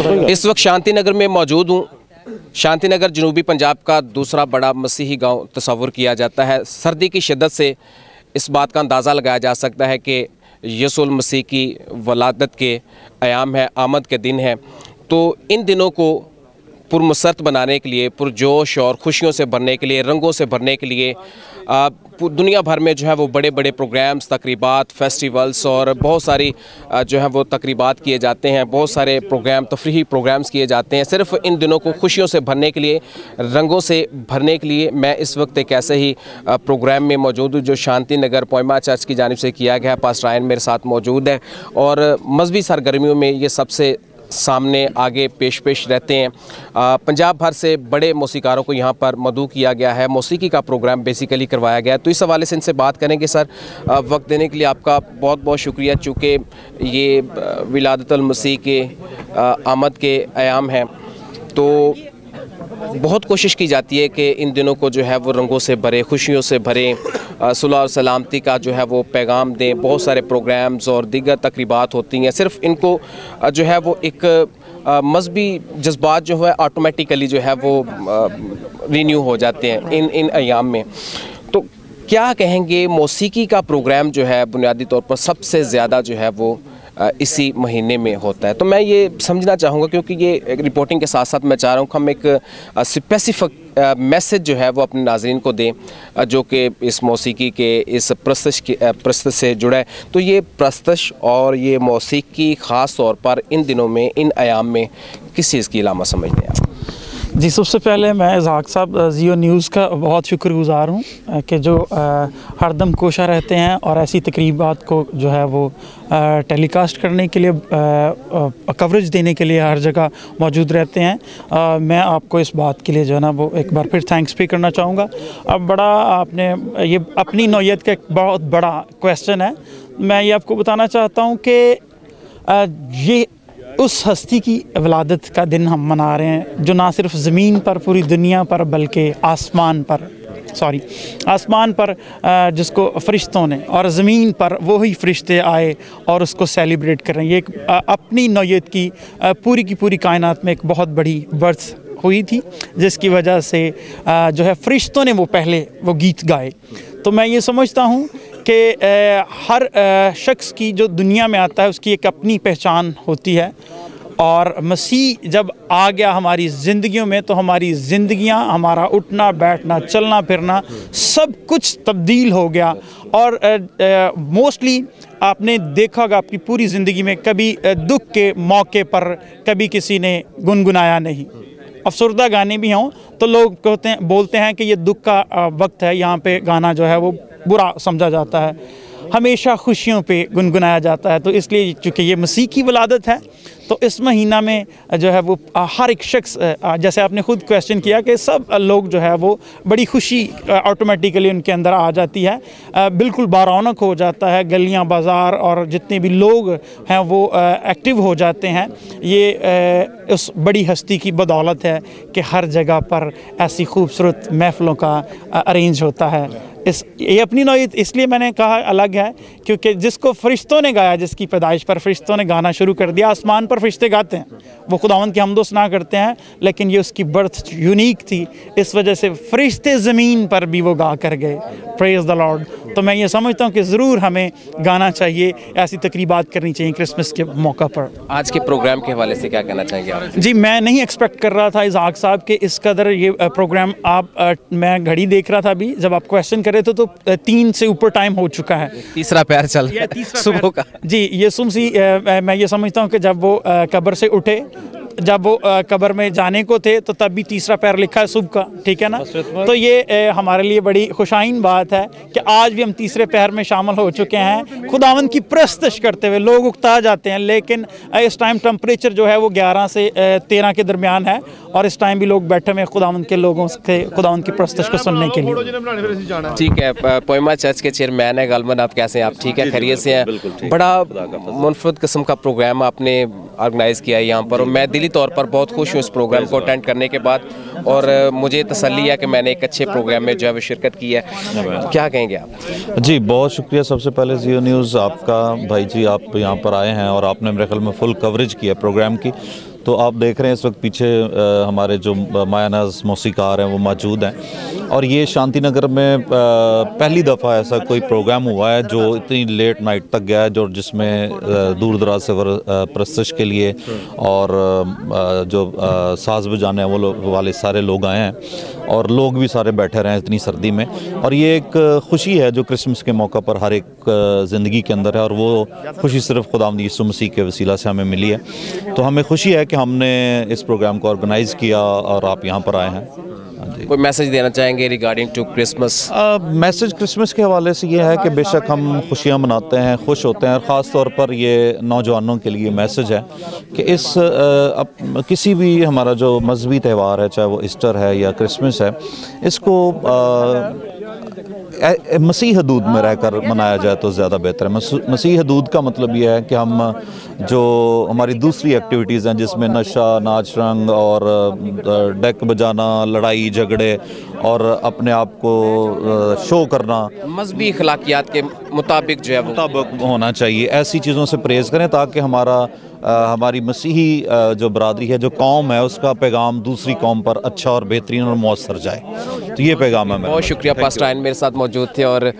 इस वक्त शांति नगर में मौजूद हूँ। शांति नगर जनूबी पंजाब का दूसरा बड़ा मसीही गांव तस्वुर किया जाता है। सर्दी की शिद्दत से इस बात का अंदाज़ा लगाया जा सकता है कि यीशु मसीह की वलादत के अयाम है, आमद के दिन है। तो इन दिनों को पुरमसरत बनाने के लिए, पुरजोश और खुशियों से भरने के लिए, रंगों से भरने के लिए दुनिया भर में जो है वो बड़े बड़े प्रोग्राम्स, तकरीबात, फेस्टिवल्स और बहुत सारी जो है वो तकरीबात किए जाते हैं। बहुत सारे प्रोग्राम, तफरीही प्रोग्राम्स किए जाते हैं सिर्फ इन दिनों को खुशियों से भरने के लिए, रंगों से भरने के लिए। मैं इस वक्त एक ऐसे ही प्रोग्राम में मौजूद हूँ जो शांति नगर पोइमा चर्च की जानिब से किया गया है। पास्टर रायन मेरे साथ मौजूद है और मजहबी सरगर्मियों में ये सबसे सामने आगे पेश रहते हैं। पंजाब भर से बड़े मौसीकारों को यहाँ पर मदऊ किया गया है, मौसीकी का प्रोग्राम बेसिकली करवाया गया है। तो इस हवाले से इनसे बात करेंगे। सर, वक्त देने के लिए आपका बहुत बहुत शुक्रिया। चूँकि ये विलादतुल मसीह के आमद के अयाम हैं तो बहुत कोशिश की जाती है कि इन दिनों को जो है वो रंगों से भरे, खुशियों से भरे, सुलह और सलामती का जो है वो पैगाम दें। बहुत सारे प्रोग्राम्स और दीगर तकरीबात होती हैं। सिर्फ इनको जो है वो एक मजहबी जज्बात जो है ऑटोमेटिकली जो है वो रीन्यू हो जाते हैं इन अयाम में। तो क्या कहेंगे, मौसीकी का प्रोग्राम जो है बुनियादी तौर पर सबसे ज़्यादा जो है वो इसी महीने में होता है। तो मैं ये समझना चाहूँगा, क्योंकि ये रिपोर्टिंग के साथ साथ मैं चाह रहा हूँ कि हम एक स्पेसिफिक मैसेज जो है वो अपने नाज़रीन को दें जो कि इस मौसीकी के इस प्रस्तश से जुड़ा है। तो ये प्रस्तश और ये मौसीकी ख़ास तौर पर इन दिनों में, इन अयाम में किस चीज़ की अलामत समझते हैं आप? जी, सबसे पहले मैं इज़हाक साहब जियो न्यूज़ का बहुत शुक्रगुज़ार हूँ कि जो हरदम कोशा रहते हैं और ऐसी तकरीबात को जो है वो टेलीकास्ट करने के लिए, कवरेज देने के लिए हर जगह मौजूद रहते हैं। मैं आपको इस बात के लिए जो है ना वो एक बार फिर थैंक्स भी करना चाहूँगा। अब बड़ा आपने ये अपनी नौइयत का एक बहुत बड़ा क्वेश्चन है। मैं ये आपको बताना चाहता हूँ कि ये उस हस्ती की वलादत का दिन हम मना रहे हैं जो ना सिर्फ ज़मीन पर, पूरी दुनिया पर, बल्कि आसमान पर जिसको फ़रिश्तों ने, और ज़मीन पर वही फ़रिश्ते आए और उसको सेलिब्रेट कर रहे हैं। ये एक अपनी नौइयत की पूरी कायनात में एक बहुत बड़ी बर्थ हुई थी, जिसकी वजह से जो है फ़रिश्तों ने वो पहले वो गीत गाए। तो मैं ये समझता हूँ कि हर शख्स की जो दुनिया में आता है उसकी एक अपनी पहचान होती है, और मसीह जब आ गया हमारी ज़िंदगियों में तो हमारी ज़िंदगियां, हमारा उठना बैठना, चलना फिरना सब कुछ तब्दील हो गया। और मोस्टली आपने देखा होगा अपनी पूरी ज़िंदगी में कभी दुख के मौके पर कभी किसी ने गुनगुनाया नहीं। अफसरदा गाने भी हों तो लोग बोलते हैं कि ये दुख का वक्त है, यहाँ पे गाना जो है वो बुरा समझा जाता है। हमेशा खुशियों पे गुनगुनाया जाता है। तो इसलिए चूँकि ये मसीह की वलादत है तो इस महीना में जो है वो हर एक शख्स, जैसे आपने ख़ुद क्वेश्चन किया कि सब लोग जो है वो बड़ी खुशी ऑटोमेटिकली उनके अंदर आ जाती है, बिल्कुल बारौनक हो जाता है। गलियां, बाज़ार और जितने भी लोग हैं वो एक्टिव हो जाते हैं। ये उस बड़ी हस्ती की बदौलत है कि हर जगह पर ऐसी खूबसूरत महफ़िलों का अरेंज होता है। ये अपनी नौइयत इसलिए मैंने कहा अलग है क्योंकि जिसको फ़रिश्तों ने गाया, जिसकी पैदाइश पर फ़रिश्तों ने गाना शुरू कर दिया। आसमान पर फ़रिश्ते गाते हैं, वो खुदावंद की हम्दो सना करते हैं, लेकिन ये उसकी बर्थ यूनिक थी, इस वजह से फ़रिश्ते ज़मीन पर भी वो गा कर गए। Praise the Lord. तो मैं ये समझता हूँ कि ज़रूर हमें गाना चाहिए, ऐसी तकरीबात करनी चाहिए क्रिसमस के मौका पर। आज के प्रोग्राम के हवाले से क्या कहना चाहेंगे आप? जी, मैं नहीं एक्सपेक्ट कर रहा था इज़हाक साहब के इस कदर ये प्रोग्राम मैं घड़ी देख रहा था अभी जब आप क्वेश्चन कर रहे थे तो 3 से ऊपर टाइम हो चुका है, तीसरा पैर चल रहा है सुबह का। जी, ये सुमसी मैं ये समझता हूँ कि जब वो कब्र से उठे, जब वो कब्र में जाने को थे तो तब भी तीसरा पैर लिखा है सुबह का, ठीक है ना। तो ये हमारे लिए बड़ी खुशाइन बात है कि आज भी हम तीसरे पैर में शामिल हो चुके हैं खुदावंद की प्रस्तश करते हुए। लोग उकता जाते हैं, लेकिन इस टाइम टेम्परेचर जो है वो 11 से 13 के दरमियान है और इस टाइम भी लोग बैठे हुए खुदावंद के लोगों से खुदावंद की प्रस्तश को सुनने के लिए। ठीक है, पोइमा चर्च के चेयरमैन है गालमन, आप कैसे हैं? आप ठीक है, खैरियत से हैं? बड़ा मुनफरद किस्म का प्रोग्राम आपने ऑर्गेनाइज़ किया है यहाँ पर और मैं दिली तौर पर बहुत खुश हूँ इस प्रोग्राम को अटेंड करने के बाद, और मुझे तसल्ली है कि मैंने एक अच्छे प्रोग्राम में जो है वो शिरकत की है। क्या कहेंगे आप? जी, बहुत शुक्रिया सबसे पहले जियो न्यूज़ आपका, भाई जी, आप यहाँ पर आए हैं और आपने मेरे ख्याल में फुल कवरेज किया प्रोग्राम की, तो आप देख रहे हैं इस वक्त पीछे हमारे जो मायानाज मौसीकार हैं वो मौजूद हैं, और ये शांति नगर में पहली दफ़ा ऐसा कोई प्रोग्राम हुआ है जो इतनी लेट नाइट तक गया है, जो जिसमें दूर दराज से प्रस्तश के लिए और जो साज बजाने वो वाले सारे लोग आए हैं, और लोग भी सारे बैठे रहे हैं इतनी सर्दी में। और ये एक खुशी है जो क्रिसमस के मौका पर हर एक ज़िंदगी के अंदर है, और वो खुशी सिर्फ खुदावंद यीशु मसीह के वसीला से हमें मिली है। तो हमें खुशी है कि हमने इस प्रोग्राम को ऑर्गेनाइज़ किया और आप यहाँ पर आए हैं। कोई मैसेज देना चाहेंगे regarding to Christmas? Message Christmas के हवाले से ये है कि बेशक हम खुशियाँ मनाते हैं, खुश होते हैं, और ख़ास तौर पर ये नौजवानों के लिए मैसेज है कि इस किसी भी हमारा जो मजहबी त्यौहार है, चाहे वो ईस्टर है या क्रिसमस है, इसको मसीह हदूद में रहकर मनाया जाए तो ज़्यादा बेहतर है। मसीह हदूद का मतलब ये है कि हम जो हमारी दूसरी एक्टिविटीज़ हैं जिसमें नशा, नाच रंग और डेक बजाना, लड़ाई झगड़े और अपने आप को शो करना, मजहबी अखलाकियात के मुताबिक जो है मुताबिक होना चाहिए, ऐसी चीज़ों से परहेज़ करें ताकि हमारी मसीही जो बरादरी है, जो कौम है, उसका पैगाम दूसरी कौम पर अच्छा और बेहतरीन और मौसर जाए। तो ये पैगाम है। बहुत शुक्रिया। पास्टर आयन मेरे साथ मौजूद थे और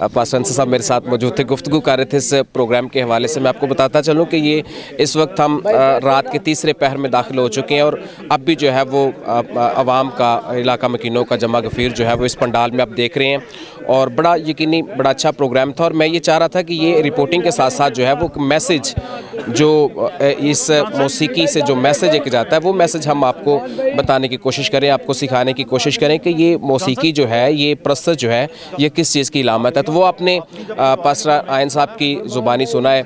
पास्टर अंसर साहब मेरे साथ मौजूद थे, गुफ्तगू कर रहे थे इस प्रोग्राम के हवाले से। मैं आपको बताता चलूँ कि ये इस वक्त हम रात के तीसरे पहर में दाखिल हो चुके हैं, और अब भी जो है वो आवाम का, इलाका मकीनों का जमा गफीर जो है वो इस पंडाल में आप देख रहे हैं, और बड़ा यकीनी बड़ा अच्छा प्रोग्राम था। और मैं ये चाह रहा था कि ये रिपोर्टिंग के साथ साथ जो है वो मैसेज जो इस मौसीकी से जो मैसेज एक जाता है, वो मैसेज हम आपको बताने की कोशिश करें, आपको सिखाने की कोशिश करें कि ये मौसीकी जो है, ये प्रस्तुत जो है, ये किस चीज़ की इलामत है। तो वो आपने पास्टर आयन साहब की ज़ुबानी सुना है।